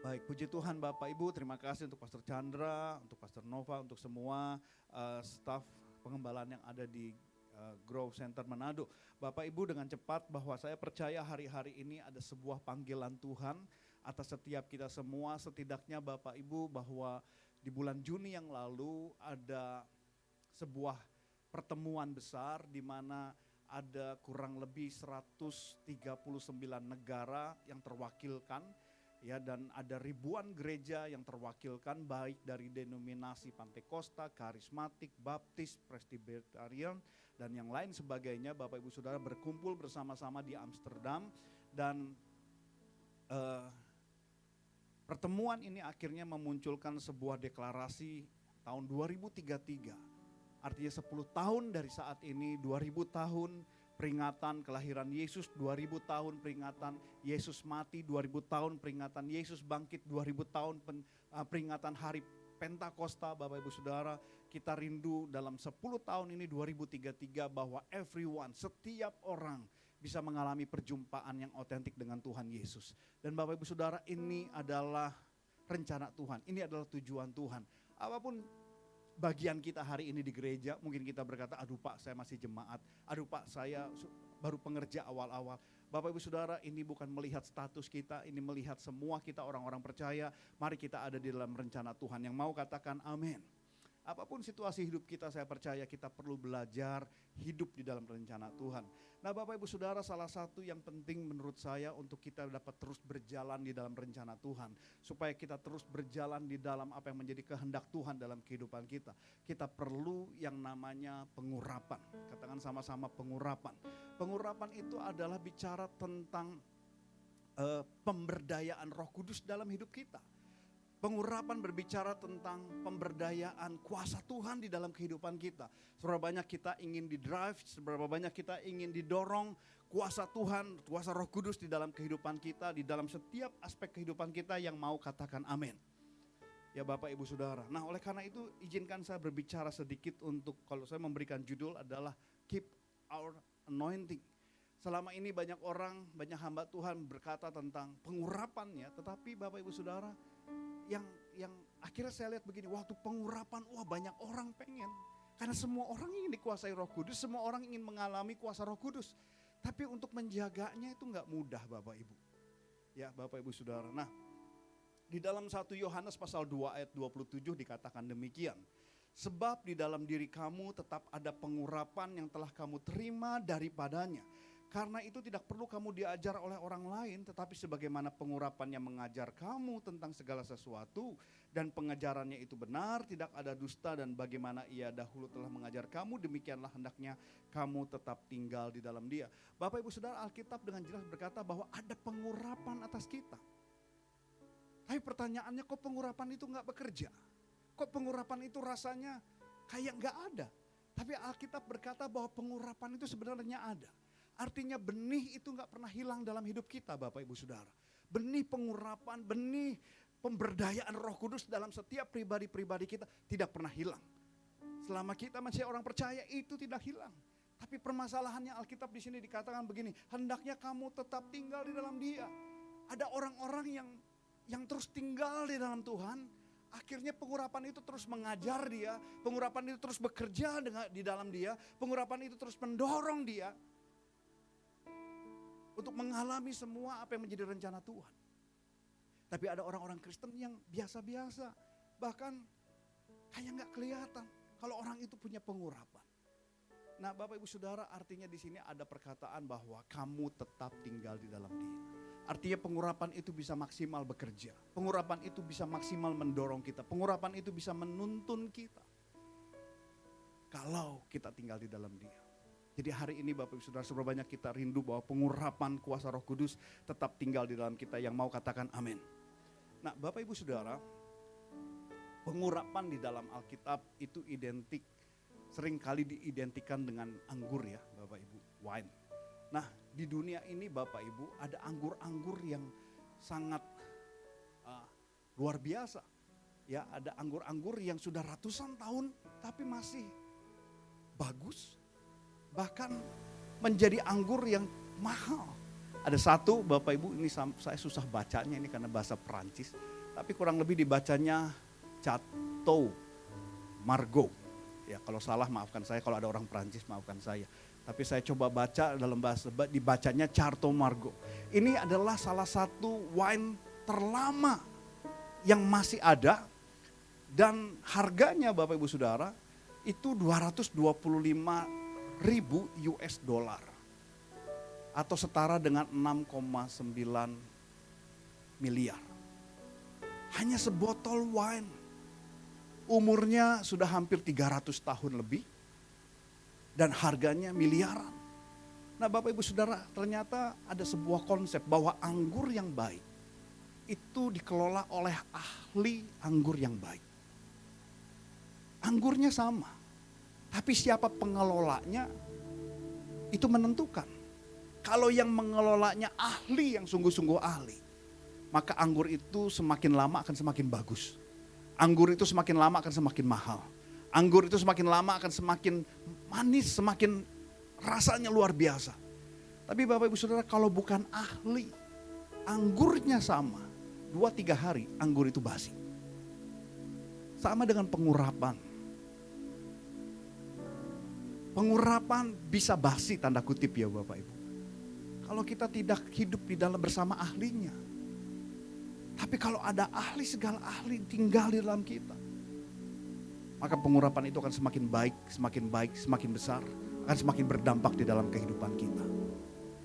Baik, puji Tuhan Bapak Ibu, terima kasih untuk Pastor Chandra, untuk Pastor Nova, untuk semua staf pengembalaan yang ada di Grove Center Manado. Bapak Ibu, dengan cepat bahwa saya percaya hari-hari ini ada sebuah panggilan Tuhan atas setiap kita semua. Setidaknya Bapak Ibu bahwa di bulan Juni yang lalu ada sebuah pertemuan besar di mana ada kurang lebih 139 negara yang terwakilkan, ya, dan ada ribuan gereja yang terwakilkan baik dari denominasi Pantekosta, Karismatik, Baptis, Presbyterian dan yang lain sebagainya. Bapak Ibu Saudara berkumpul bersama-sama di Amsterdam dan pertemuan ini akhirnya memunculkan sebuah deklarasi tahun 2033. Artinya 10 tahun dari saat ini, 2000 tahun peringatan kelahiran Yesus, 2000 tahun peringatan Yesus mati, 2000 tahun peringatan Yesus bangkit, 2000 tahun peringatan hari Pentakosta. Bapak Ibu Saudara, kita rindu dalam 10 tahun ini 2033 bahwa everyone, setiap orang bisa mengalami perjumpaan yang otentik dengan Tuhan Yesus. Dan Bapak Ibu Saudara, ini adalah rencana Tuhan, ini adalah tujuan Tuhan. Apapun bagian kita hari ini di gereja, mungkin kita berkata, aduh Pak saya masih jemaat, aduh Pak saya baru pengerja awal-awal. Bapak Ibu Saudara, ini bukan melihat status kita, ini melihat semua kita orang-orang percaya. Mari kita ada di dalam rencana Tuhan. Yang mau katakan amin. Apapun situasi hidup kita, saya percaya kita perlu belajar hidup di dalam rencana Tuhan. Nah Bapak Ibu Saudara, salah satu yang penting menurut saya untuk kita dapat terus berjalan di dalam rencana Tuhan. Supaya kita terus berjalan di dalam apa yang menjadi kehendak Tuhan dalam kehidupan kita. Kita perlu yang namanya pengurapan. Katakan sama-sama pengurapan. Pengurapan itu adalah bicara tentang pemberdayaan Roh Kudus dalam hidup kita. Pengurapan berbicara tentang pemberdayaan kuasa Tuhan di dalam kehidupan kita. Seberapa banyak kita ingin didrive, seberapa banyak kita ingin didorong kuasa Tuhan, kuasa Roh Kudus di dalam kehidupan kita, di dalam setiap aspek kehidupan kita. Yang mau katakan amin. Ya Bapak Ibu Saudara. Nah oleh karena itu izinkan saya berbicara sedikit untuk, kalau saya memberikan judul adalah Keep Our Anointing. Selama ini banyak orang, banyak hamba Tuhan berkata tentang pengurapannya, tetapi Bapak Ibu Saudara, yang akhirnya saya lihat begini, waktu pengurapan, wah banyak orang pengen. Karena semua orang ingin dikuasai Roh Kudus, semua orang ingin mengalami kuasa Roh Kudus. Tapi untuk menjaganya itu gak mudah Bapak Ibu. Ya Bapak Ibu Saudara. Nah di dalam 1 Yohanes pasal 2 ayat 27 dikatakan demikian. Sebab di dalam diri kamu tetap ada pengurapan yang telah kamu terima daripadanya. Karena itu tidak perlu kamu diajar oleh orang lain, tetapi sebagaimana pengurapannya mengajar kamu tentang segala sesuatu dan pengajarannya itu benar, tidak ada dusta, dan bagaimana ia dahulu telah mengajar kamu, demikianlah hendaknya kamu tetap tinggal di dalam dia. Bapak Ibu Saudara, Alkitab dengan jelas berkata bahwa ada pengurapan atas kita. Tapi pertanyaannya, kok pengurapan itu gak bekerja? Kok pengurapan itu rasanya kayak gak ada? Tapi Alkitab berkata bahwa pengurapan itu sebenarnya ada. Artinya benih itu gak pernah hilang dalam hidup kita Bapak Ibu Saudara. Benih pengurapan, benih pemberdayaan Roh Kudus dalam setiap pribadi-pribadi kita tidak pernah hilang. Selama kita masih orang percaya itu tidak hilang. Tapi permasalahannya Alkitab di sini dikatakan begini, hendaknya kamu tetap tinggal di dalam Dia. Ada orang-orang yang terus tinggal di dalam Tuhan, akhirnya pengurapan itu terus mengajar dia, pengurapan itu terus bekerja di dalam dia, pengurapan itu terus mendorong dia untuk mengalami semua apa yang menjadi rencana Tuhan. Tapi ada orang-orang Kristen yang biasa-biasa, bahkan kayak gak kelihatan kalau orang itu punya pengurapan. Nah Bapak Ibu Saudara, artinya di sini ada perkataan bahwa kamu tetap tinggal di dalam Dia. Artinya pengurapan itu bisa maksimal bekerja. Pengurapan itu bisa maksimal mendorong kita. Pengurapan itu bisa menuntun kita. Kalau kita tinggal di dalam Dia. Jadi hari ini Bapak Ibu Saudara, seberapa banyak kita rindu bahwa pengurapan kuasa Roh Kudus tetap tinggal di dalam kita. Yang mau katakan amin. Nah Bapak Ibu Saudara, pengurapan di dalam Alkitab itu identik, seringkali diidentikan dengan anggur ya Bapak Ibu, wine. Nah di dunia ini Bapak Ibu ada anggur-anggur yang sangat luar biasa. Ya ada anggur-anggur yang sudah ratusan tahun tapi masih bagus. Bahkan menjadi anggur yang mahal. Ada satu, Bapak Ibu, ini saya susah bacanya ini karena bahasa Perancis. Tapi kurang lebih dibacanya Chateau Margaux. Ya kalau salah maafkan saya, kalau ada orang Perancis maafkan saya. Tapi saya coba baca dalam bahasa, dibacanya Chateau Margaux. Ini adalah salah satu wine terlama yang masih ada. Dan harganya Bapak Ibu Saudara itu 225.000 US dollar. Atau setara dengan 6,9 miliar. Hanya sebotol wine. Umurnya sudah hampir 300 tahun lebih. Dan harganya miliaran. Nah Bapak Ibu Saudara, ternyata ada sebuah konsep bahwa anggur yang baik itu dikelola oleh ahli anggur yang baik. Anggurnya sama. Tapi siapa pengelolanya itu menentukan. Kalau yang mengelolanya ahli yang sungguh-sungguh ahli, maka anggur itu semakin lama akan semakin bagus. Anggur itu semakin lama akan semakin mahal. Anggur itu semakin lama akan semakin manis, semakin rasanya luar biasa. Tapi Bapak Ibu Saudara, kalau bukan ahli, anggurnya sama, 2-3 hari anggur itu basi. Sama dengan pengurapan. Pengurapan bisa basi tanda kutip ya Bapak Ibu. Kalau kita tidak hidup di dalam bersama ahlinya. Tapi kalau ada ahli, segala ahli tinggal di dalam kita. Maka pengurapan itu akan semakin baik, semakin besar. Akan semakin berdampak di dalam kehidupan kita.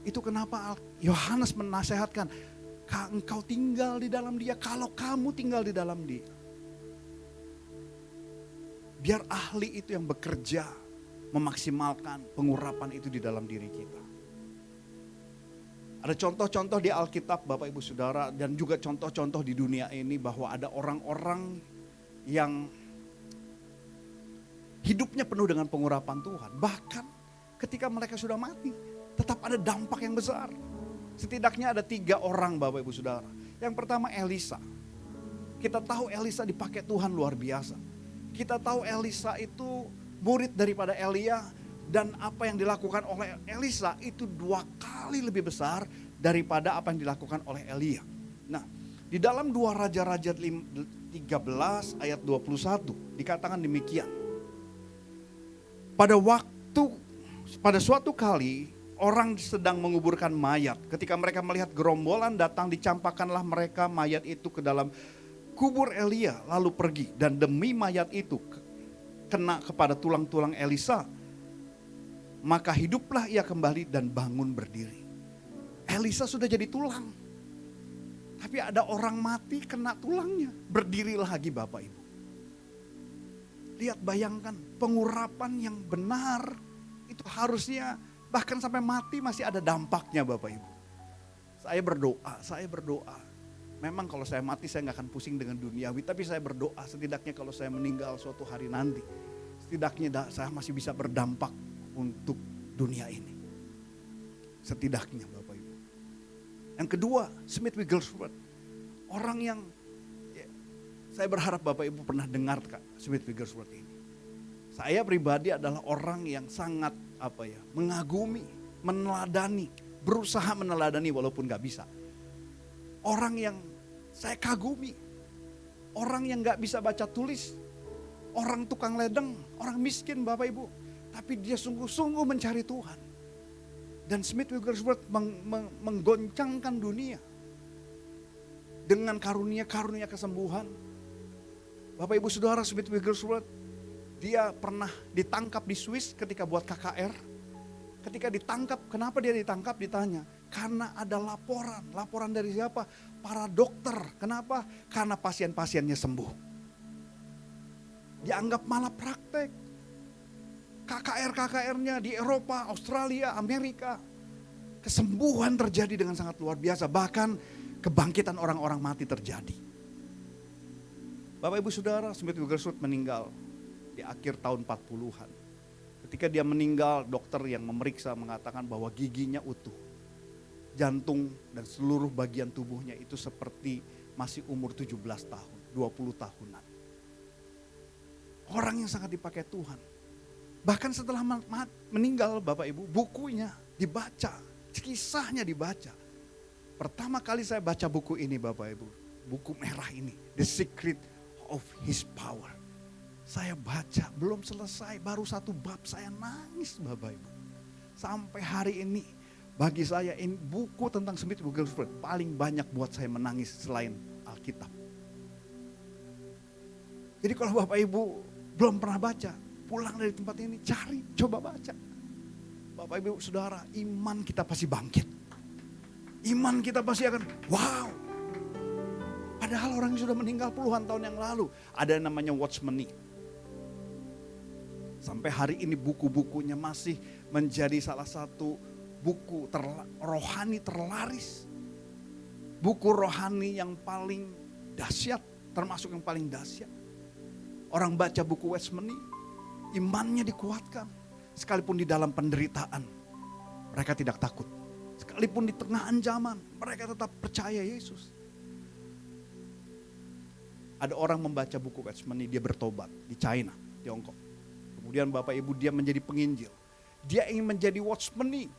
Itu kenapa Yohanes menasehatkan, engkau tinggal di dalam dia kalau kamu tinggal di dalam dia. Biar ahli itu yang bekerja memaksimalkan pengurapan itu di dalam diri kita. Ada contoh-contoh di Alkitab Bapak Ibu Saudara dan juga contoh-contoh di dunia ini bahwa ada orang-orang yang hidupnya penuh dengan pengurapan Tuhan. Bahkan ketika mereka sudah mati tetap ada dampak yang besar. Setidaknya ada 3 orang Bapak Ibu Saudara. Yang pertama Elisa. Kita tahu Elisa dipakai Tuhan luar biasa. Kita tahu Elisa itu murid daripada Elia. Dan apa yang dilakukan oleh Elisa itu 2 kali lebih besar daripada apa yang dilakukan oleh Elia. Nah, di dalam 2 Raja-Raja 13 ayat 21 dikatakan demikian. Pada suatu kali orang sedang menguburkan mayat. Ketika mereka melihat gerombolan datang, dicampakkanlah mereka mayat itu ke dalam kubur Elia lalu pergi. Dan demi mayat itu kena kepada tulang-tulang Elisa, maka hiduplah ia kembali dan bangun berdiri. Elisa sudah jadi tulang. Tapi ada orang mati kena tulangnya. Berdiri lagi Bapak Ibu. Lihat bayangkan pengurapan yang benar. Itu harusnya bahkan sampai mati masih ada dampaknya Bapak Ibu. Saya berdoa. Memang kalau saya mati saya gak akan pusing dengan duniawi. Tapi saya berdoa setidaknya kalau saya meninggal suatu hari nanti. Setidaknya saya masih bisa berdampak untuk dunia ini. Setidaknya Bapak Ibu. Yang kedua, Smith Wigglesworth. Orang yang saya berharap Bapak Ibu pernah dengar Smith Wigglesworth ini. Saya pribadi adalah orang yang sangat mengagumi, meneladani, berusaha meneladani walaupun gak bisa. Orang yang saya kagumi. Orang yang gak bisa baca tulis. Orang tukang ledeng, orang miskin Bapak Ibu. Tapi dia sungguh-sungguh mencari Tuhan. Dan Smith Wigglesworth menggoncangkan dunia. Dengan karunia-karunia kesembuhan. Bapak Ibu Saudara, Smith Wigglesworth, dia pernah ditangkap di Swiss ketika buat KKR. Ketika ditangkap, kenapa dia ditangkap? Ditanya. Karena ada laporan. Laporan dari siapa? Para dokter. Kenapa? Karena pasien-pasiennya sembuh. Dianggap malah praktek. KKR-KKR-nya di Eropa, Australia, Amerika. Kesembuhan terjadi dengan sangat luar biasa. Bahkan kebangkitan orang-orang mati terjadi. Bapak Ibu Saudara, Smith Wigglesworth meninggal di akhir tahun 40-an. Ketika dia meninggal, dokter yang memeriksa mengatakan bahwa giginya utuh. Jantung dan seluruh bagian tubuhnya itu seperti masih umur 17 tahun, 20 tahunan. Orang yang sangat dipakai Tuhan. Bahkan setelah meninggal Bapak Ibu, bukunya dibaca, kisahnya dibaca. Pertama kali saya baca buku ini Bapak Ibu, buku merah ini, The Secret of His Power. Saya baca, belum selesai, baru 1 bab saya nangis Bapak Ibu. Sampai hari ini, bagi saya ini buku tentang Smith Wigglesworth paling banyak buat saya menangis selain Alkitab. Jadi kalau Bapak Ibu belum pernah baca, pulang dari tempat ini cari, coba baca. Bapak Ibu Saudara, iman kita pasti bangkit. Iman kita pasti akan wow. Padahal orang yang sudah meninggal puluhan tahun yang lalu, ada yang namanya Watchmeni. Sampai hari ini buku-bukunya masih menjadi salah satu buku rohani terlaris. Buku rohani yang paling dahsyat, termasuk yang paling dahsyat. Orang baca buku Watchmeni, imannya dikuatkan. Sekalipun di dalam penderitaan, mereka tidak takut. Sekalipun di tengah ancaman, mereka tetap percaya Yesus. Ada orang membaca buku Watchmeni, dia bertobat di China, Tiongkok. Kemudian Bapak Ibu dia menjadi penginjil. Dia ingin menjadi Watchmeni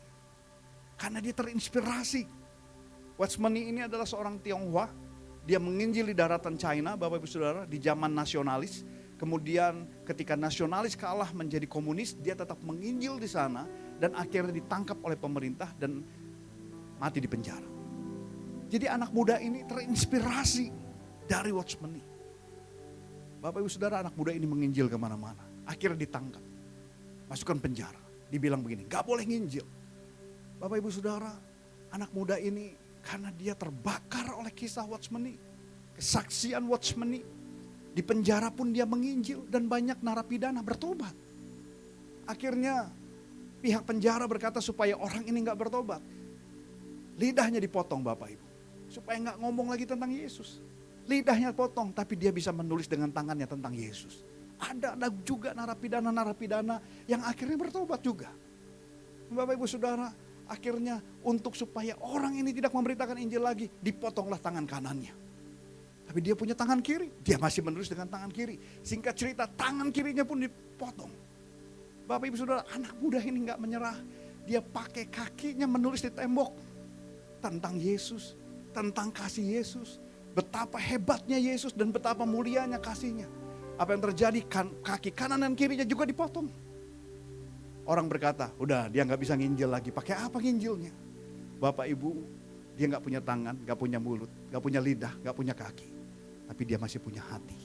karena dia terinspirasi. Watchmeni ini adalah seorang Tionghoa. Dia menginjil di daratan China, Bapak Ibu Saudara, di zaman nasionalis. Kemudian ketika nasionalis kalah menjadi komunis, dia tetap menginjil di sana dan akhirnya ditangkap oleh pemerintah dan mati di penjara. Jadi anak muda ini terinspirasi dari Watchmeni. Bapak Ibu Saudara, anak muda ini menginjil kemana-mana. Akhirnya ditangkap, masukkan penjara. Dibilang begini, gak boleh nginjil. Bapak Ibu Saudara, anak muda ini karena dia terbakar oleh kisah Watchmeni, kesaksian Watchmeni, di penjara pun dia menginjil dan banyak narapidana bertobat. Akhirnya pihak penjara berkata supaya orang ini gak bertobat, lidahnya dipotong Bapak Ibu, supaya gak ngomong lagi tentang Yesus. Lidahnya potong, tapi dia bisa menulis dengan tangannya tentang Yesus. Ada juga narapidana yang akhirnya bertobat juga. Bapak Ibu Saudara, akhirnya untuk supaya orang ini tidak memberitakan Injil lagi, dipotonglah tangan kanannya. Tapi dia punya tangan kiri, dia masih menulis dengan tangan kiri. Singkat cerita, tangan kirinya pun dipotong. Bapak Ibu Saudara, anak muda ini gak menyerah. Dia pakai kakinya menulis di tembok tentang Yesus, tentang kasih Yesus. Betapa hebatnya Yesus dan betapa mulianya kasihnya. Apa yang terjadi, kaki kanan dan kirinya juga dipotong. Orang berkata, udah dia gak bisa nginjil lagi. Pakai apa nginjilnya? Bapak Ibu, dia gak punya tangan, gak punya mulut, gak punya lidah, gak punya kaki. Tapi dia masih punya hati.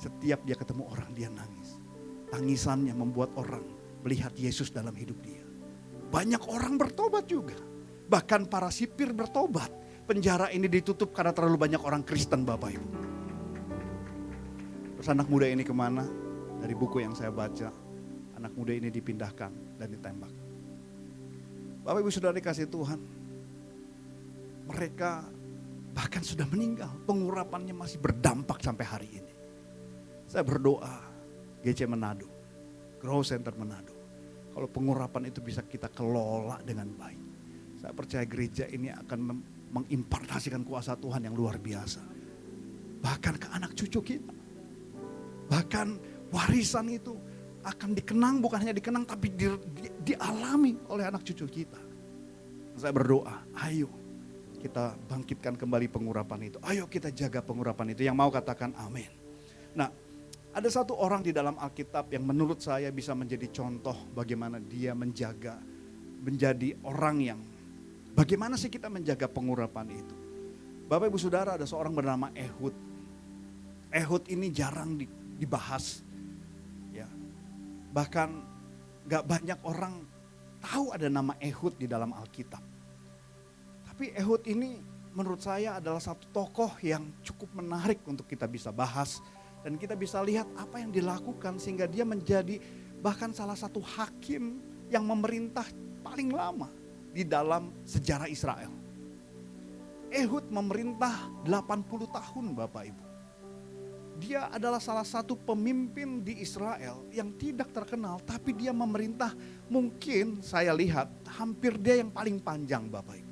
Setiap dia ketemu orang, dia nangis. Tangisannya membuat orang melihat Yesus dalam hidup dia. Banyak orang bertobat juga. Bahkan para sipir bertobat. Penjara ini ditutup karena terlalu banyak orang Kristen Bapak Ibu. Terus anak muda ini kemana? Dari buku yang saya baca, anak muda ini dipindahkan dan ditembak. Bapak Ibu Saudara dikasih Tuhan, mereka bahkan sudah meninggal, pengurapannya masih berdampak sampai hari ini. Saya berdoa, GC Manado, Grow Center Manado, kalau pengurapan itu bisa kita kelola dengan baik, saya percaya gereja ini akan mengimpartasikan kuasa Tuhan yang luar biasa. Bahkan ke anak cucu kita. Bahkan warisan itu akan dikenang, bukan hanya dikenang tapi dialami oleh anak cucu kita. Saya berdoa, ayo kita bangkitkan kembali pengurapan itu. Ayo kita jaga pengurapan itu. Yang mau katakan amin. Nah, ada satu orang di dalam Alkitab yang menurut saya bisa menjadi contoh bagaimana dia menjadi orang yang, bagaimana sih kita menjaga pengurapan itu. Bapak Ibu Saudara, ada seorang bernama Ehud. Ehud ini jarang dibahas, ya. Bahkan gak banyak orang tahu ada nama Ehud di dalam Alkitab. Tapi Ehud ini menurut saya adalah satu tokoh yang cukup menarik untuk kita bisa bahas. Dan kita bisa lihat apa yang dilakukan sehingga dia menjadi bahkan salah satu hakim yang memerintah paling lama di dalam sejarah Israel. Ehud memerintah 80 tahun Bapak Ibu. Dia adalah salah satu pemimpin di Israel yang tidak terkenal, tapi dia memerintah mungkin saya lihat hampir dia yang paling panjang Bapak Ibu.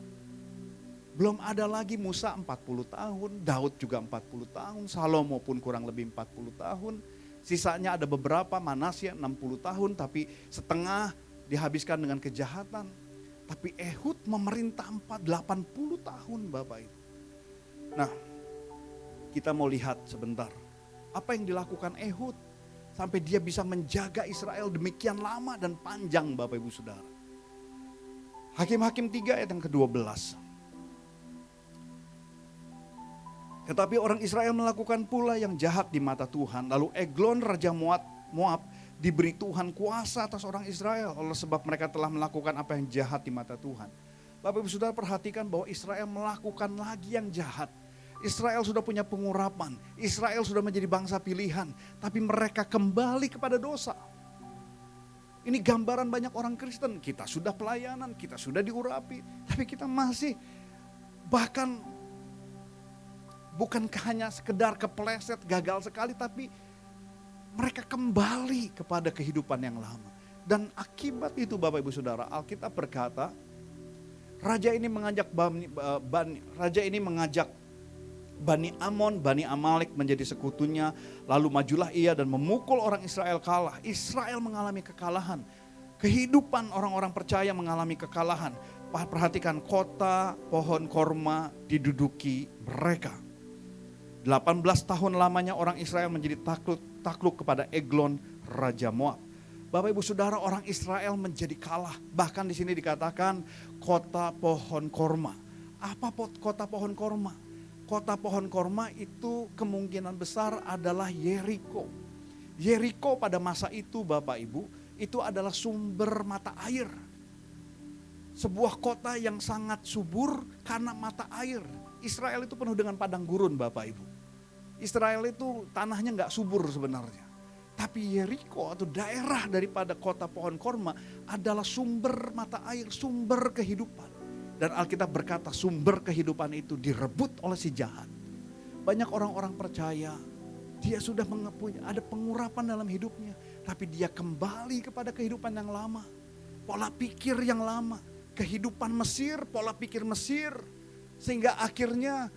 Belum ada lagi Musa 40 tahun, Daud juga 40 tahun, Salomo pun kurang lebih 40 tahun. Sisanya ada beberapa, Manasya 60 tahun, tapi setengah dihabiskan dengan kejahatan. Tapi Ehud memerintah 80 tahun Bapak Ibu. Nah, kita mau lihat sebentar. Apa yang dilakukan Ehud sampai dia bisa menjaga Israel demikian lama dan panjang Bapak Ibu Saudara. Hakim-Hakim 3 ayat yang ke-12. Tetapi orang Israel melakukan pula yang jahat di mata Tuhan. Lalu Eglon Raja Moab diberi Tuhan kuasa atas orang Israel. Oleh sebab mereka telah melakukan apa yang jahat di mata Tuhan. Bapak Ibu Saudara perhatikan bahwa Israel melakukan lagi yang jahat. Israel sudah punya pengurapan. Israel sudah menjadi bangsa pilihan. Tapi mereka kembali kepada dosa. Ini gambaran banyak orang Kristen. Kita sudah pelayanan, kita sudah diurapi. Tapi kita masih bahkan bukan hanya sekedar kepleset, gagal sekali, tapi mereka kembali kepada kehidupan yang lama. Dan akibat itu Bapak Ibu Saudara, Alkitab berkata, raja ini mengajak Bani Amon, Bani Amalek menjadi sekutunya. Lalu majulah ia dan memukul orang Israel kalah. Israel mengalami kekalahan. Kehidupan orang-orang percaya mengalami kekalahan. Perhatikan, kota pohon korma diduduki mereka. 18 tahun lamanya orang Israel menjadi takluk kepada Eglon Raja Moab. Bapak Ibu Saudara, orang Israel menjadi kalah. Bahkan di sini dikatakan kota pohon korma. Apa kota pohon korma? Kota pohon korma itu kemungkinan besar adalah Yeriko. Yeriko pada masa itu Bapak Ibu, itu adalah sumber mata air. Sebuah kota yang sangat subur karena mata air. Israel itu penuh dengan padang gurun Bapak Ibu. Israel itu tanahnya gak subur sebenarnya. Tapi Yeriko atau daerah daripada kota pohon korma adalah sumber mata air, sumber kehidupan. Dan Alkitab berkata sumber kehidupan itu direbut oleh si jahat. Banyak orang-orang percaya dia sudah ada pengurapan dalam hidupnya. Tapi dia kembali kepada kehidupan yang lama. Pola pikir yang lama. Kehidupan Mesir, pola pikir Mesir. Sehingga akhirnya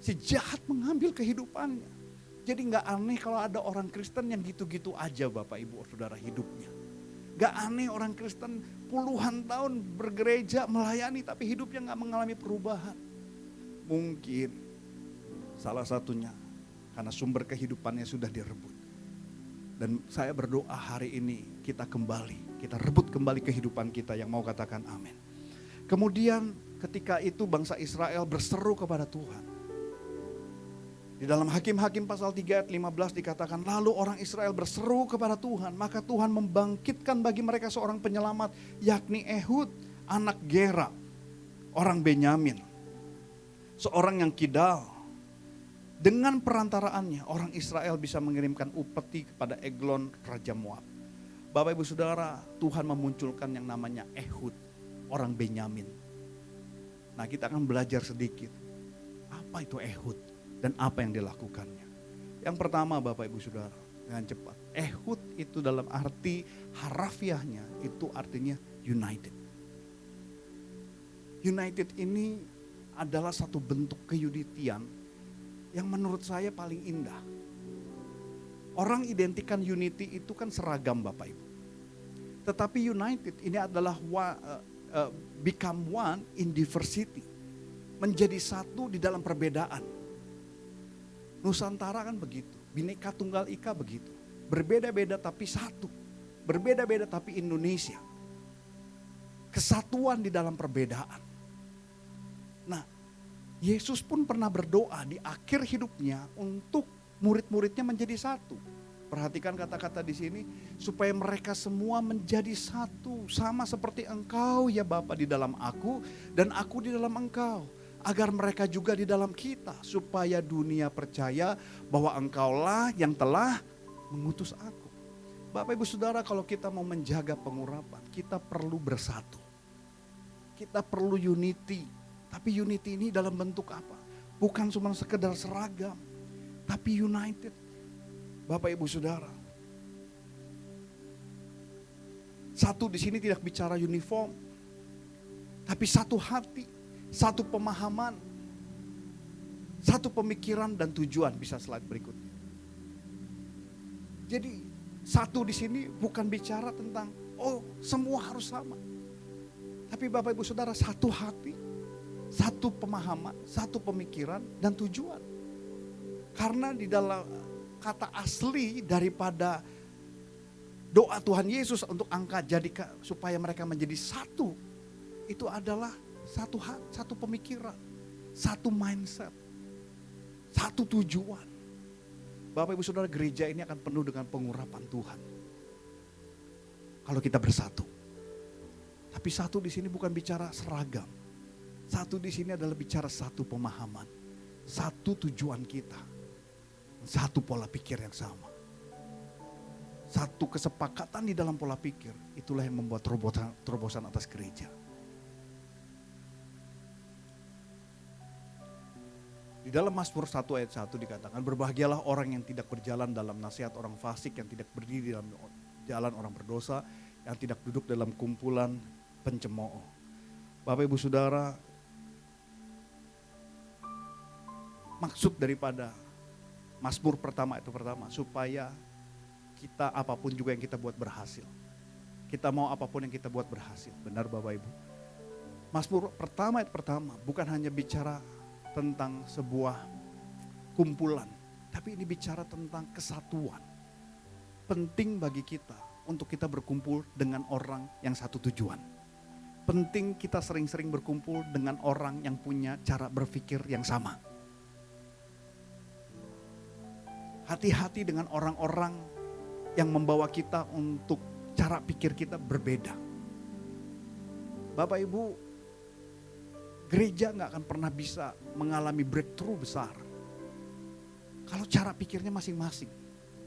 si jahat mengambil kehidupannya. Jadi gak aneh kalau ada orang Kristen yang gitu-gitu aja Bapak Ibu Saudara hidupnya. Gak aneh orang Kristen puluhan tahun bergereja melayani tapi hidupnya gak mengalami perubahan. Mungkin salah satunya karena sumber kehidupannya sudah direbut. Dan saya berdoa hari ini kita kembali, kita rebut kembali kehidupan kita, yang mau katakan amin. Kemudian ketika itu bangsa Israel berseru kepada Tuhan. Di dalam Hakim-Hakim pasal 3 ayat 15 dikatakan, lalu orang Israel berseru kepada Tuhan, maka Tuhan membangkitkan bagi mereka seorang penyelamat, yakni Ehud, anak Gera, orang Benyamin. Seorang yang kidal. Dengan perantaraannya orang Israel bisa mengirimkan upeti kepada Eglon Raja Moab. Bapak Ibu Saudara, Tuhan memunculkan yang namanya Ehud, orang Benyamin. Nah, kita akan belajar sedikit. Apa itu Ehud dan apa yang dilakukannya? Yang pertama Bapak Ibu Saudara, dengan cepat. Ehud itu dalam arti harafiahnya itu artinya united. United ini adalah satu bentuk keunitian yang menurut saya paling indah. Orang identikan unity itu kan seragam Bapak Ibu. Tetapi united ini adalah become one in diversity. Menjadi satu di dalam perbedaan. Nusantara kan begitu. Bhinneka Tunggal Ika begitu. Berbeda-beda tapi satu. Berbeda-beda tapi Indonesia. Kesatuan di dalam perbedaan. Nah, Yesus pun pernah berdoa di akhir hidupnya untuk murid-muridnya menjadi satu. Perhatikan kata-kata di sini, supaya mereka semua menjadi satu, sama seperti Engkau ya Bapa di dalam aku dan aku di dalam Engkau, agar mereka juga di dalam kita, supaya dunia percaya bahwa Engkaulah yang telah mengutus aku. Bapak Ibu Saudara, kalau kita mau menjaga pengurapan, kita perlu bersatu. Kita perlu unity. Tapi unity ini dalam bentuk apa? Bukan cuma sekedar seragam, tapi united. Bapak Ibu Saudara. Satu di sini tidak bicara uniform, tapi satu hati, satu pemahaman, satu pemikiran dan tujuan. Bisa slide berikutnya. Jadi satu di sini bukan bicara tentang semua harus sama. Tapi Bapak Ibu Saudara, satu hati, satu pemahaman, satu pemikiran dan tujuan. Karena di dalam kata asli daripada doa Tuhan Yesus untuk angkat supaya mereka menjadi satu, itu adalah satu hati, satu pemikiran, satu mindset, satu tujuan. Bapak Ibu Saudara, gereja ini akan penuh dengan pengurapan Tuhan kalau kita bersatu. Tapi satu di sini bukan bicara seragam. Satu di sini adalah bicara satu pemahaman, satu tujuan kita, satu pola pikir yang sama. Satu kesepakatan di dalam pola pikir, itulah yang membuat terobosan atas gereja. Di dalam Mazmur 1 ayat 1 dikatakan, berbahagialah orang yang tidak berjalan dalam nasihat orang fasik, yang tidak berdiri dalam jalan orang berdosa, yang tidak duduk dalam kumpulan pencemooh. Bapak Ibu Saudara, maksud daripada Mazmur pertama itu pertama, supaya kita apapun juga yang kita buat berhasil. Kita mau apapun yang kita buat berhasil. Benar Bapak Ibu? Mazmur pertama itu pertama, bukan hanya bicara tentang sebuah kumpulan, tapi ini bicara tentang kesatuan. Penting bagi kita untuk kita berkumpul dengan orang yang satu tujuan. Penting kita sering-sering berkumpul dengan orang yang punya cara berpikir yang sama. Hati-hati dengan orang-orang yang membawa kita untuk cara pikir kita berbeda. Bapak Ibu, gereja gak akan pernah bisa mengalami breakthrough besar kalau cara pikirnya masing-masing.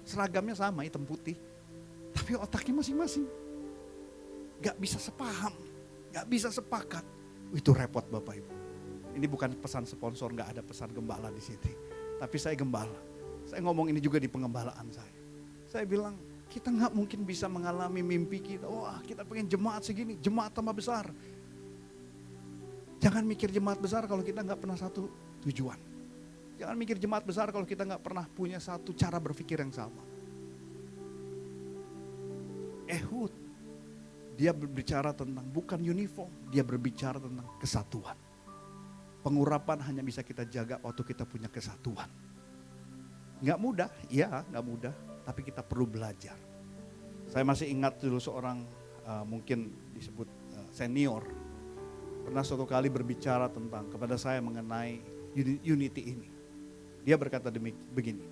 Seragamnya sama, hitam putih, tapi otaknya masing-masing. Gak bisa sepaham, gak bisa sepakat. Itu repot Bapak Ibu. Ini bukan pesan sponsor, gak ada pesan gembala di sini. Tapi saya gembala. Saya ngomong ini juga di pengembalaan saya. Saya bilang, kita gak mungkin bisa mengalami mimpi kita. Wah, kita pengen jemaat segini, jemaat tambah besar. Jangan mikir jemaat besar kalau kita gak pernah satu tujuan. Jangan mikir jemaat besar kalau kita gak pernah punya satu cara berpikir yang sama. Ehud, dia berbicara tentang bukan uniform, dia berbicara tentang kesatuan. Pengurapan hanya bisa kita jaga waktu kita punya kesatuan. Gak mudah, iya gak mudah, tapi kita perlu belajar. Saya masih ingat dulu seorang mungkin disebut senior, pernah suatu kali berbicara kepada saya mengenai unity ini. Dia berkata begini,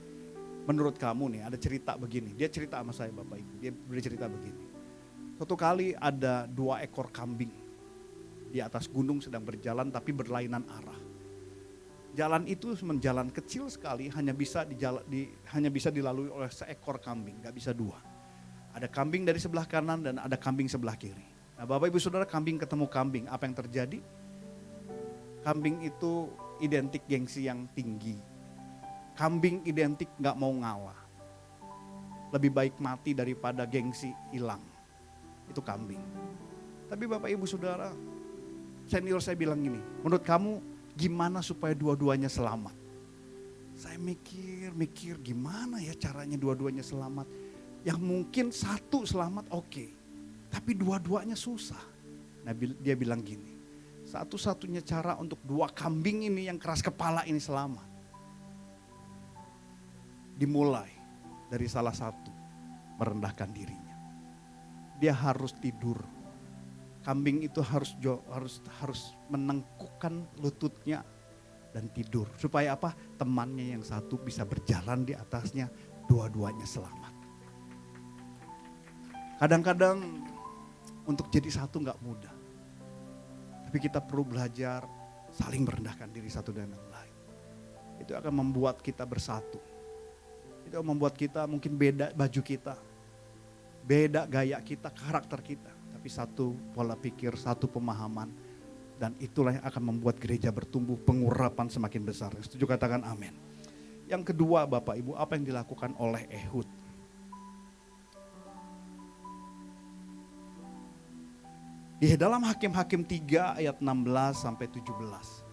menurut kamu nih ada cerita begini, dia cerita sama saya Bapak Ibu, dia bercerita begini. Suatu kali ada 2 ekor kambing di atas gunung sedang berjalan tapi berlainan arah. Jalan itu menjalan kecil sekali, hanya bisa dilalui oleh seekor kambing, gak bisa 2. Ada kambing dari sebelah kanan dan ada kambing sebelah kiri. Nah Bapak Ibu Saudara, kambing ketemu kambing, apa yang terjadi? Kambing itu identik gengsi yang tinggi. Kambing identik gak mau ngalah. Lebih baik mati daripada gengsi hilang. Itu kambing. Tapi Bapak Ibu Saudara, senior saya bilang gini, menurut kamu gimana supaya dua-duanya selamat? Saya mikir gimana ya caranya dua-duanya selamat. Yang mungkin satu selamat oke, tapi dua-duanya susah. Nah dia bilang gini, satu-satunya cara untuk 2 kambing ini yang keras kepala ini selamat, dimulai dari salah satu merendahkan dirinya. Dia harus tidur. Kambing itu harus menengkukkan lututnya dan tidur. Supaya apa? Temannya yang satu bisa berjalan di atasnya, dua-duanya selamat. Kadang-kadang untuk jadi satu gak mudah. Tapi kita perlu belajar saling merendahkan diri satu dan yang lain. Itu akan membuat kita bersatu. Itu akan membuat kita mungkin beda baju kita, beda gaya kita, karakter kita. Tapi satu pola pikir, satu pemahaman. Dan itulah yang akan membuat gereja bertumbuh, pengurapan semakin besar. Setuju katakan amin. Yang kedua Bapak Ibu, apa yang dilakukan oleh Ehud? Di dalam Hakim-Hakim 3 ayat 16 sampai 17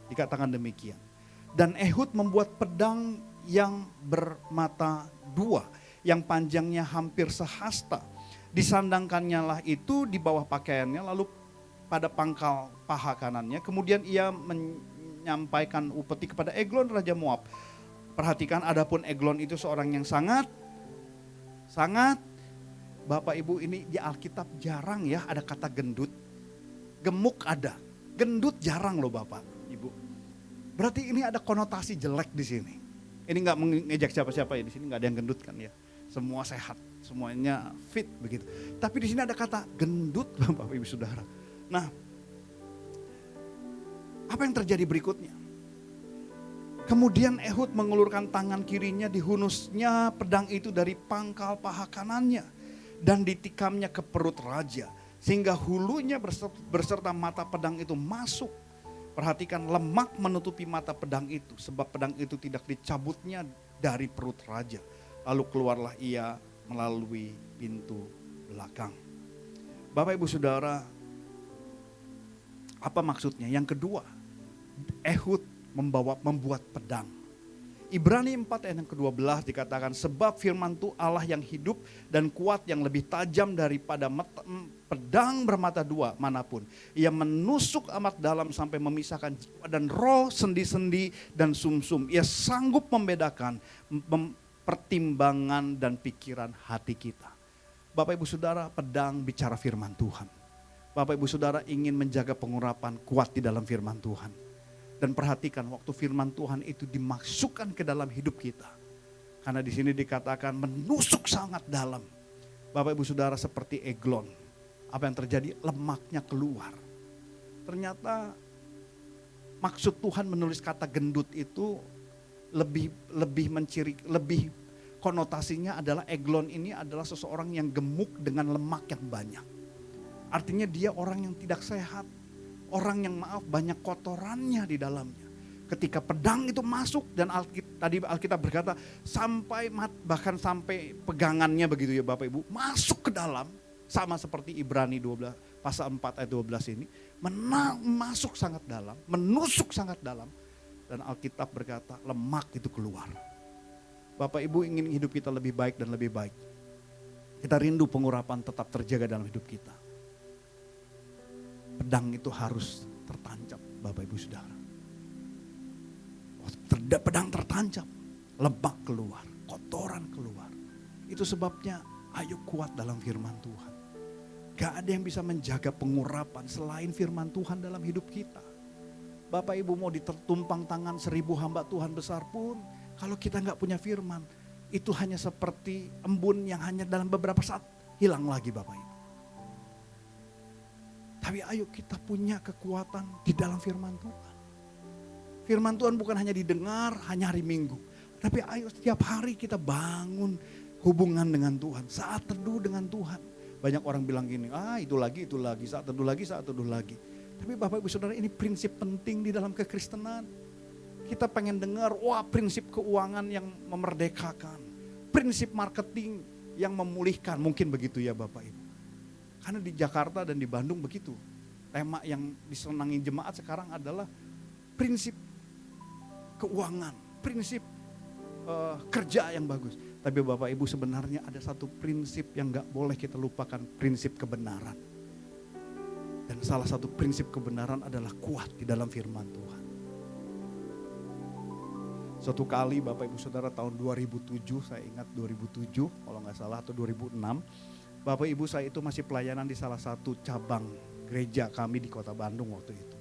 dikatakan demikian. Dan Ehud membuat pedang yang bermata 2, yang panjangnya hampir sehasta. Disandangkannya lah itu di bawah pakaiannya, lalu pada pangkal paha kanannya. Kemudian ia menyampaikan upeti kepada Eglon Raja Moab. Perhatikan, adapun Eglon itu seorang yang sangat Bapak Ibu, ini di Alkitab jarang ya ada kata gendut. Gemuk ada, gendut jarang loh Bapak Ibu. Berarti ini ada konotasi jelek di sini. Ini nggak mengejek siapa-siapa ya, di sini nggak ada yang gendut kan ya. Semua sehat, semuanya fit begitu. Tapi di sini ada kata gendut Bapak Ibu Saudara. Nah, apa yang terjadi berikutnya? Kemudian Ehud mengulurkan tangan kirinya, dihunusnya pedang itu dari pangkal paha kanannya dan ditikamnya ke perut raja, sehingga hulunya berserta mata pedang itu masuk. Perhatikan, lemak menutupi mata pedang itu, sebab pedang itu tidak dicabutnya dari perut raja. Lalu keluarlah ia melalui pintu belakang. Bapak Ibu Saudara, apa maksudnya? Yang kedua, Ehud membuat pedang. Ibrani 4 ayat yang ke-12 dikatakan, sebab firman Tuhan Allah yang hidup dan kuat, yang lebih tajam daripada pedang bermata dua manapun. Ia menusuk amat dalam sampai memisahkan jiwa dan roh, sendi-sendi dan sumsum. Ia sanggup membedakan pertimbangan dan pikiran hati kita. Bapak Ibu Saudara, pedang bicara firman Tuhan. Bapak Ibu Saudara ingin menjaga pengurapan kuat di dalam firman Tuhan. Dan perhatikan waktu firman Tuhan itu dimasukkan ke dalam hidup kita. Karena di sini dikatakan menusuk sangat dalam. Bapak Ibu Saudara, seperti Eglon. Apa yang terjadi? Lemaknya keluar. Ternyata maksud Tuhan menulis kata gendut itu lebih konotasinya adalah Eglon ini adalah seseorang yang gemuk dengan lemak yang banyak. Artinya dia orang yang tidak sehat. Orang yang banyak kotorannya di dalamnya. Ketika pedang itu masuk dan tadi Alkitab berkata bahkan sampai pegangannya begitu ya Bapak Ibu. Masuk ke dalam, sama seperti Ibrani 12 pasal 4 ayat 12 ini. Masuk sangat dalam, menusuk sangat dalam. Dan Alkitab berkata lemak itu keluar. Bapak Ibu ingin hidup kita lebih baik dan lebih baik. Kita rindu pengurapan tetap terjaga dalam hidup kita. Pedang itu harus tertancap Bapak Ibu Saudara. Pedang tertancap, lemak keluar, kotoran keluar. Itu sebabnya ayo kuat dalam firman Tuhan. Gak ada yang bisa menjaga pengurapan selain firman Tuhan dalam hidup kita. Bapak Ibu mau ditertumpang tangan 1000 hamba Tuhan besar pun, kalau kita gak punya firman, itu hanya seperti embun yang hanya dalam beberapa saat hilang lagi Bapak Ibu. Tapi ayo kita punya kekuatan di dalam firman Tuhan. Firman Tuhan bukan hanya didengar hanya hari Minggu. Tapi ayo setiap hari kita bangun hubungan dengan Tuhan. Saat teduh dengan Tuhan. Banyak orang bilang gini, itu lagi, saat teduh lagi. Tapi Bapak Ibu Saudara, ini prinsip penting di dalam kekristenan. Kita pengen dengar, prinsip keuangan yang memerdekakan. Prinsip marketing yang memulihkan, mungkin begitu ya Bapak Ibu. Karena di Jakarta dan di Bandung begitu. Tema yang disenangi jemaat sekarang adalah prinsip keuangan, prinsip kerja yang bagus. Tapi Bapak Ibu sebenarnya ada satu prinsip yang gak boleh kita lupakan, prinsip kebenaran. Dan salah satu prinsip kebenaran adalah kuat di dalam firman Tuhan. Suatu kali Bapak Ibu Saudara tahun 2007, saya ingat 2007 kalau gak salah atau 2006. Bapak Ibu, saya itu masih pelayanan di salah satu cabang gereja kami di kota Bandung waktu itu.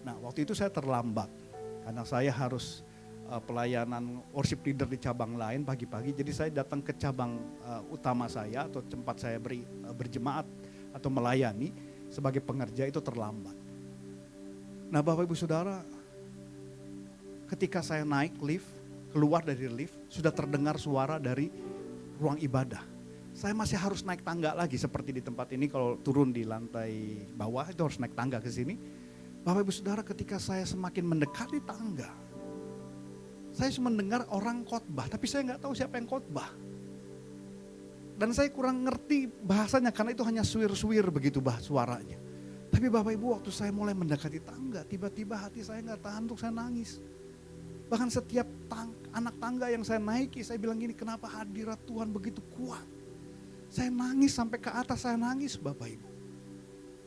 Nah waktu itu saya terlambat karena saya harus pelayanan worship leader di cabang lain pagi-pagi. Jadi saya datang ke cabang utama saya atau tempat saya berjemaat atau melayani sebagai pengerja itu terlambat. Nah Bapak Ibu Saudara, ketika saya naik lift, keluar dari lift, sudah terdengar suara dari ruang ibadah. Saya masih harus naik tangga lagi seperti di tempat ini, kalau turun di lantai bawah itu harus naik tangga ke sini. Bapak Ibu Saudara, ketika saya semakin mendekati tangga, saya mendengar orang khotbah, tapi saya nggak tahu siapa yang khotbah. Dan saya kurang ngerti bahasanya karena itu hanya suwir-suwir begitu suaranya. Tapi Bapak Ibu, waktu saya mulai mendekati tangga, tiba-tiba hati saya nggak tahan untuk saya nangis. Bahkan setiap anak tangga yang saya naiki, saya bilang gini, kenapa hadirat Tuhan begitu kuat? Saya nangis sampai ke atas, saya nangis Bapak Ibu.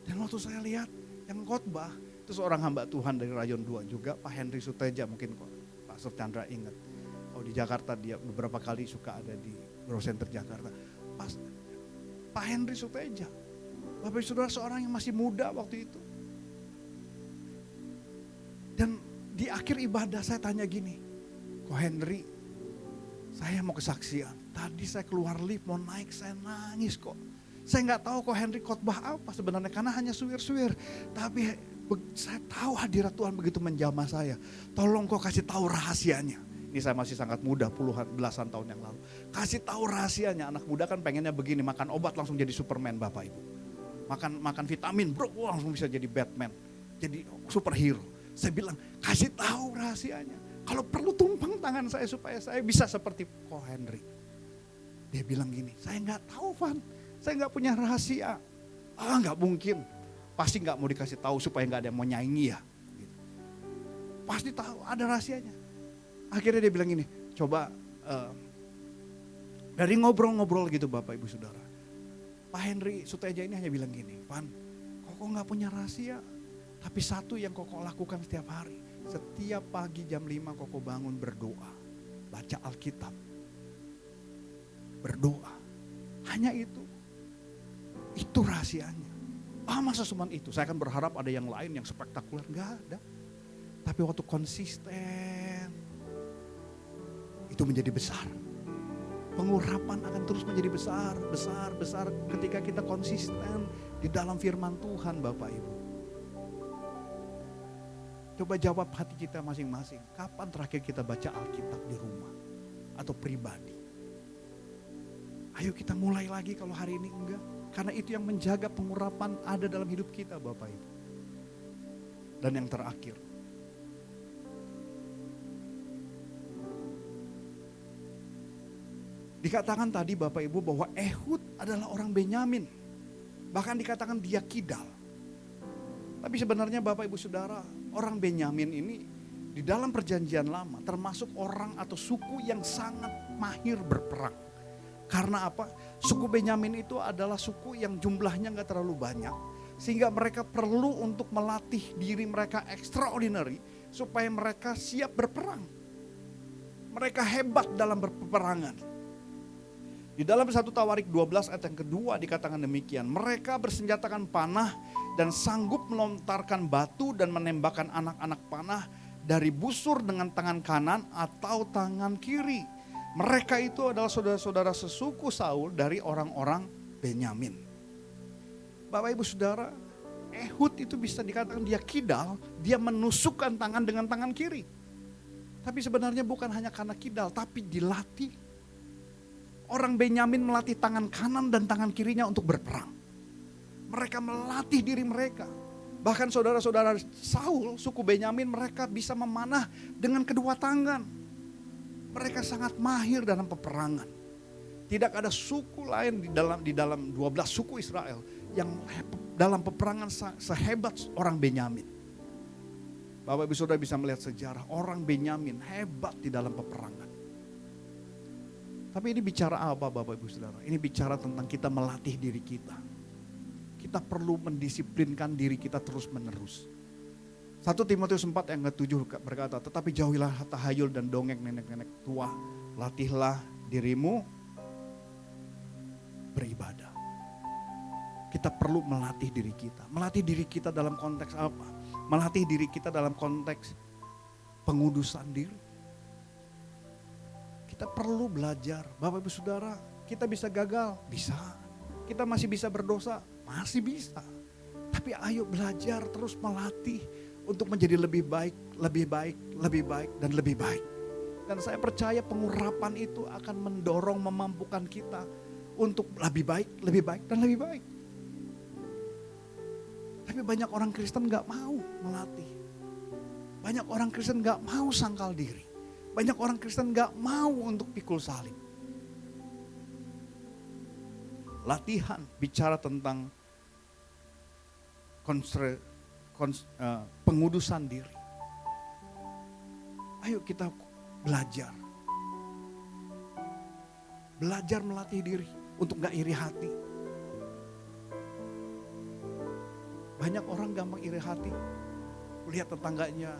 Dan waktu saya lihat yang khotbah itu seorang hamba Tuhan dari Rayon 2 juga, Pak Henry Suteja, mungkin kok Pastor Chandra ingat. Oh, di Jakarta dia beberapa kali suka ada di Grow Center Jakarta. Pak Henry Suteja, Bapak Ibu Saudara, seorang yang masih muda waktu itu. Dan di akhir ibadah saya tanya gini, kok Henry, saya mau kesaksian. Tadi saya keluar lift mau naik, saya nangis kok. Saya nggak tahu kok Henry khotbah apa sebenarnya, karena hanya suwir-suwir. Tapi saya tahu hadirat Tuhan begitu menjamah saya. Tolong kok kasih tahu rahasianya. Ini saya masih sangat muda, belasan tahun yang lalu. Kasih tahu rahasianya. Anak muda kan pengennya begini, makan obat langsung jadi Superman Bapak Ibu. Makan vitamin, bro, langsung bisa jadi Batman. Jadi superhero. Saya bilang, kasih tahu rahasianya. Kalau perlu tumpang tangan saya supaya saya bisa seperti Ko Henry. Dia bilang gini, saya nggak tahu Van, saya nggak punya rahasia. Nggak mungkin, pasti nggak mau dikasih tahu supaya nggak ada yang mau nyanyi ya. Gitu. Pasti tahu, ada rahasianya. Akhirnya dia bilang gini, coba dari ngobrol-ngobrol gitu Bapak Ibu Saudara. Pak Henry Suteja ini hanya bilang gini, Van, kok nggak punya rahasia. Tapi satu yang Koko lakukan setiap hari. Setiap pagi jam 5 Koko bangun berdoa. Baca Alkitab. Berdoa. Hanya itu. Itu rahasianya. Masa cuma itu? Saya kan berharap ada yang lain yang spektakuler. Enggak ada. Tapi waktu konsisten. Itu menjadi besar. Pengurapan akan terus menjadi besar. Besar ketika kita konsisten di dalam firman Tuhan Bapak Ibu. Coba jawab hati kita masing-masing. Kapan terakhir kita baca Alkitab di rumah? Atau pribadi? Ayo kita mulai lagi kalau hari ini enggak. Karena itu yang menjaga pengurapan ada dalam hidup kita Bapak Ibu. Dan yang terakhir. Dikatakan tadi Bapak Ibu bahwa Ehud adalah orang Benyamin. Bahkan dikatakan dia kidal. Tapi sebenarnya Bapak Ibu Saudara, orang Benyamin ini di dalam perjanjian lama termasuk orang atau suku yang sangat mahir berperang. Karena apa? Suku Benyamin itu adalah suku yang jumlahnya gak terlalu banyak. Sehingga mereka perlu untuk melatih diri mereka extraordinary supaya mereka siap berperang. Mereka hebat dalam berpeperangan. Di dalam 1 Tawarik 12 ayat yang kedua dikatakan demikian. Mereka bersenjatakan panah dan sanggup melontarkan batu dan menembakkan anak-anak panah dari busur dengan tangan kanan atau tangan kiri. Mereka itu adalah saudara-saudara sesuku Saul dari orang-orang Benyamin. Bapak Ibu Saudara, Ehud itu bisa dikatakan dia kidal, dia menusukkan tangan dengan tangan kiri. Tapi sebenarnya bukan hanya karena kidal, tapi dilatih. Orang Benyamin melatih tangan kanan dan tangan kirinya untuk berperang. Mereka melatih diri mereka. Bahkan saudara-saudara Saul, suku Benyamin, mereka bisa memanah dengan kedua tangan. Mereka sangat mahir dalam peperangan. Tidak ada suku lain di dalam 12 suku Israel yang dalam peperangan sehebat orang Benyamin. Bapak Ibu Saudara bisa melihat sejarah orang Benyamin hebat di dalam peperangan. Tapi ini bicara apa Bapak Ibu Saudara? Ini bicara tentang kita melatih diri kita. Kita perlu mendisiplinkan diri kita terus menerus. 1 Timotius 4 yang ke-7 berkata, tetapi jauhilah tahayul dan dongeng nenek-nenek tua. Latihlah dirimu beribadah. Kita perlu melatih diri kita. Melatih diri kita dalam konteks apa? Melatih diri kita dalam konteks pengudusan diri. Kita perlu belajar, Bapak Ibu Saudara, kita bisa gagal, bisa. Kita masih bisa berdosa, masih bisa. Tapi ayo belajar terus melatih untuk menjadi lebih baik, lebih baik, lebih baik, dan lebih baik. Dan saya percaya pengurapan itu akan mendorong, memampukan kita untuk lebih baik, dan lebih baik. Tapi banyak orang Kristen gak mau melatih. Banyak orang Kristen gak mau sangkal diri. Banyak orang Kristen gak mau untuk pikul salib. Latihan bicara tentang pengudusan diri. Ayo kita belajar. Belajar melatih diri untuk gak iri hati. Banyak orang gampang iri hati. Lihat tetangganya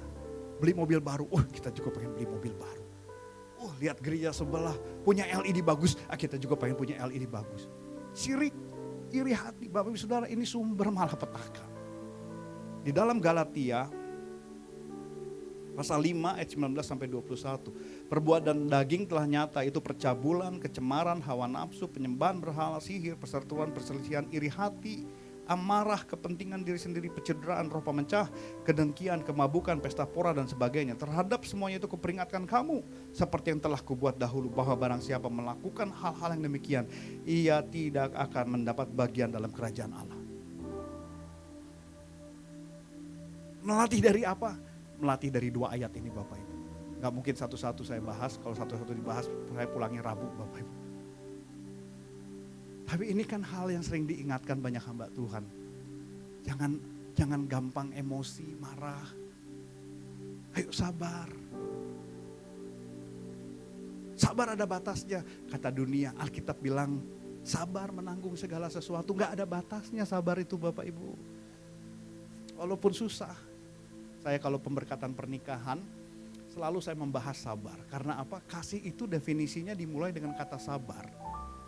beli mobil baru, kita juga pengen beli mobil baru. Lihat gereja sebelah punya LED bagus, kita juga pengen punya LED bagus. Sirik, iri hati, Bapak Ibu Saudara, ini sumber malapetaka. Di dalam Galatia pasal 5 ayat 19 sampai 21. Perbuatan daging telah nyata, itu percabulan, kecemaran, hawa nafsu, penyembahan berhala, sihir, perseteruan, perselisihan, iri hati, amarah, kepentingan diri sendiri, pencederaan, roh pemecah, kedengkian, kemabukan, pesta pora dan sebagainya. Terhadap semuanya itu kuperingatkan kamu, seperti yang telah kubuat dahulu, bahwa barang siapa melakukan hal-hal yang demikian, ia tidak akan mendapat bagian dalam kerajaan Allah. Melatih dari apa? Melatih dari 2 ayat ini Bapak Ibu. Gak mungkin satu-satu saya bahas, kalau satu-satu dibahas saya pulangnya Rabu Bapak Ibu. Tapi ini kan hal yang sering diingatkan banyak hamba Tuhan. Jangan gampang emosi, marah. Ayo sabar. Sabar ada batasnya. Kata dunia, Alkitab bilang sabar menanggung segala sesuatu. Gak ada batasnya sabar itu Bapak Ibu. Walaupun susah. Saya kalau pemberkatan pernikahan, selalu saya membahas sabar. Karena apa? Kasih itu definisinya dimulai dengan kata sabar.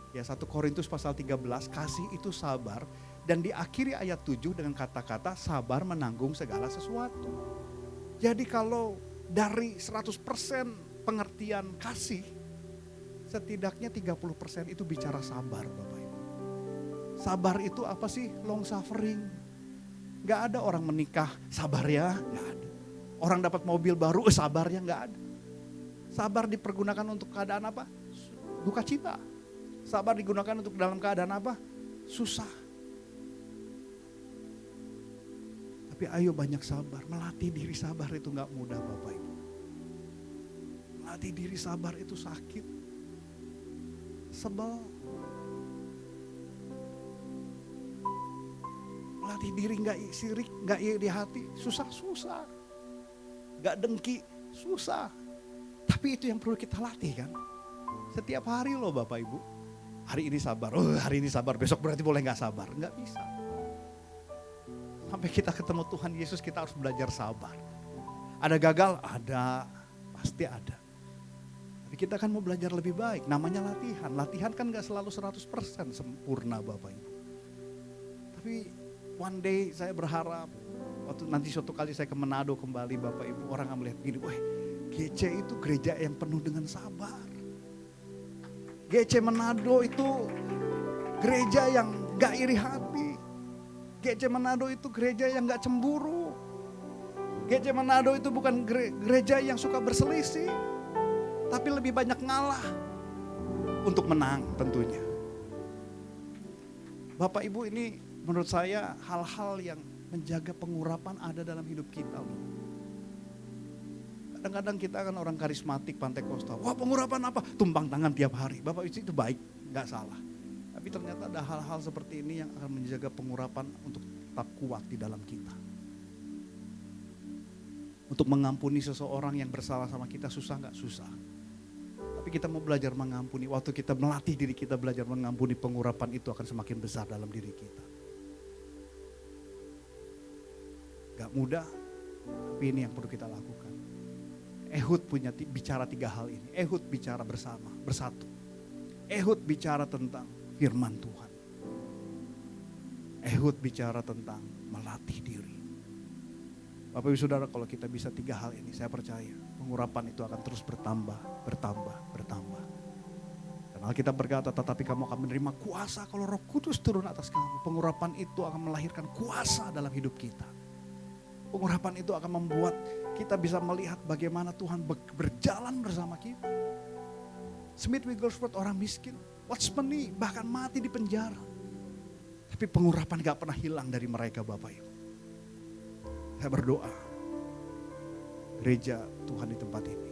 Ya 1 Korintus pasal 13, kasih itu sabar. Dan diakhiri ayat 7 dengan kata-kata sabar menanggung segala sesuatu. Jadi kalau dari 100% pengertian kasih, setidaknya 30% itu bicara sabar Bapak Ibu. Sabar itu apa sih? Long suffering. Gak ada orang menikah, sabar ya, gak ada. Orang dapat mobil baru, sabarnya gak ada. Sabar dipergunakan untuk keadaan apa? Duka cita. Sabar digunakan untuk dalam keadaan apa? Susah. Tapi ayo banyak sabar, melatih diri sabar itu gak mudah Bapak Ibu. Melatih diri sabar itu sakit. Sebel. Melatih diri gak sirik, gak iri hati, susah. Gak dengki, susah. Tapi itu yang perlu kita latih kan. Setiap hari loh Bapak Ibu. Hari ini sabar, hari ini sabar, besok berarti boleh gak sabar. Gak bisa. Sampai kita ketemu Tuhan Yesus kita harus belajar sabar. Ada gagal? Ada, pasti ada. Tapi kita kan mau belajar lebih baik, namanya latihan. Latihan kan gak selalu 100% sempurna Bapak Ibu. Tapi one day saya berharap, waktu nanti suatu kali saya ke Manado kembali Bapak Ibu, orang akan melihat gini, wah GC itu gereja yang penuh dengan sabar. GC Manado itu gereja yang gak iri hati. GC Manado itu gereja yang gak cemburu. GC Manado itu bukan gereja yang suka berselisih, tapi lebih banyak ngalah untuk menang tentunya. Bapak Ibu, ini menurut saya hal-hal yang menjaga pengurapan ada dalam hidup kita. Kadang-kadang kita kan orang karismatik Pantekostal. Wah pengurapan apa? Tumpang tangan tiap hari. Bapak itu baik, gak salah. Tapi ternyata ada hal-hal seperti ini yang akan menjaga pengurapan untuk tetap kuat di dalam kita. Untuk mengampuni seseorang yang bersalah sama kita susah gak? Susah. Tapi kita mau belajar mengampuni. Waktu kita melatih diri kita belajar mengampuni, pengurapan itu akan semakin besar dalam diri kita. Gak mudah, tapi ini yang perlu kita lakukan. Ehud punya bicara 3 hal ini. Ehud bicara bersama, bersatu. Ehud bicara tentang firman Tuhan. Ehud bicara tentang melatih diri. Bapak Ibu Saudara, kalau kita bisa 3 hal ini, saya percaya pengurapan itu akan terus bertambah. Dan Alkitab berkata, tetapi kamu akan menerima kuasa kalau Roh Kudus turun atas kamu. Pengurapan itu akan melahirkan kuasa dalam hidup kita. Pengurapan itu akan membuat kita bisa melihat bagaimana Tuhan berjalan bersama kita. Smith Wigglesworth orang miskin, watchman bahkan mati di penjara. Tapi pengurapan gak pernah hilang dari mereka Bapak Ibu. Saya berdoa, gereja Tuhan di tempat ini,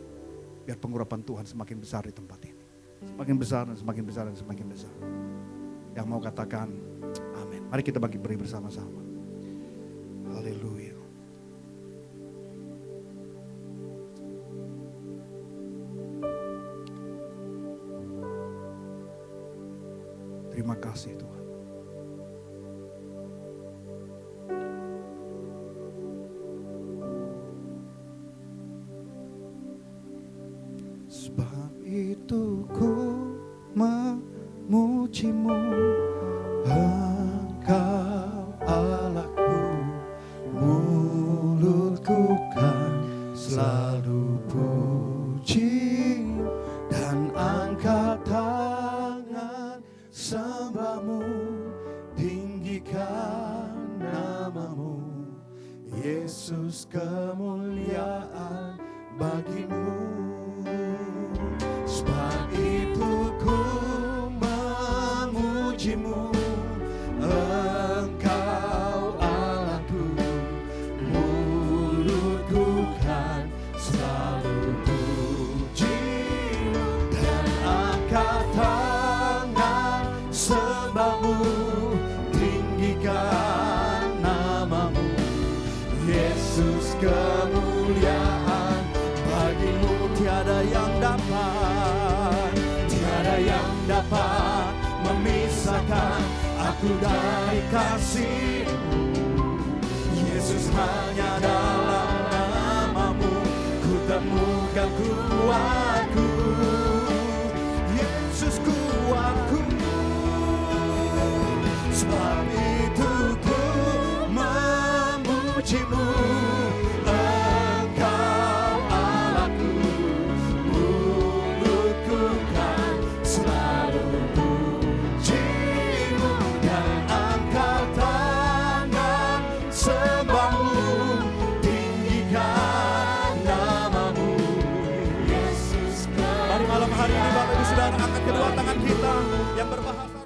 biar pengurapan Tuhan semakin besar di tempat ini. Semakin besar dan semakin besar dan semakin besar. Yang mau katakan amin. Mari kita beri bersama-sama. Haleluya. Terima kasih Tuhan. ku memujimu, Engkau Allahku, mulutku kan selalu puji dan angkat tangan sembahmu, tinggikan namamu, Yesus, kemuliaan bagimu. Sebab itu ku memujimu, Engkau Allahku, mulutku kan selalu puji dan angkat tangan sembahmu, tinggikan namamu, Yesus, kemuliaan bagimu. Tiada yang dapat memisahkan aku dari kasih-Mu. Yesus, hanya dalam namamu ku temukan kuatku. Yesus, kuatku. Sebab itu ku memujimu, Engkau Allahku, mulutku kan selalu pujimu dan angkat tangan sembahmu, tinggikan namamu, Yesus. Mari malam hari ini Bapak Ibu Saudara angkat kedua tangan kita yang berbahasa